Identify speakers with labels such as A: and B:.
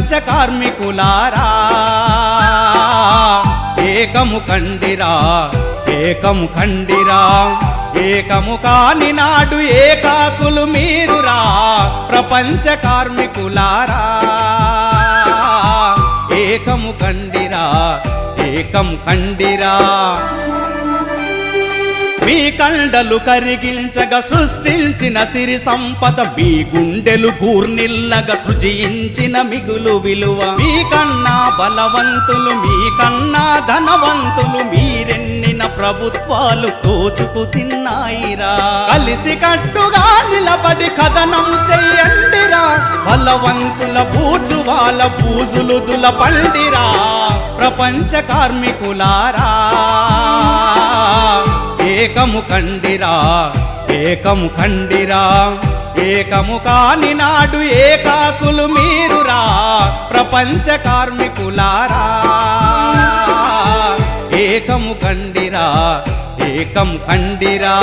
A: ప్రపంచ కార్మికులారా ఏకము కండిరా ఏకము కండిరా ఏకము కాని నాడు ఏకాకులు మీరురా ప్రపంచ కార్మికులారా ఏకము కండిరా ఏకం కండిరా మీ కండలు కరిగించగా సృష్టించిన సిరి సంపద మీ గుండెలు గూర్నిల్లగా సృజించిన మిగులు విలువ మీ కన్నా బలవంతులు మీ కన్నా ధనవంతులు మీరెన్నిన ప్రభుత్వాలు తోచుకు తిన్నాయిరా కలిసి కట్టుగా నిలబడి కథనం చెయ్యండిరా బలవంతుల బూజువాల బూజులు దులపండిరా ప్రపంచ కార్మికులారా ఏకము కండిరా ఏకము కండిరా ఏకము కాని నాడు ఏకాకులు మీరురా ప్రపంచ కార్మికులారా ఏకము కండిరా ఏకం కండిరా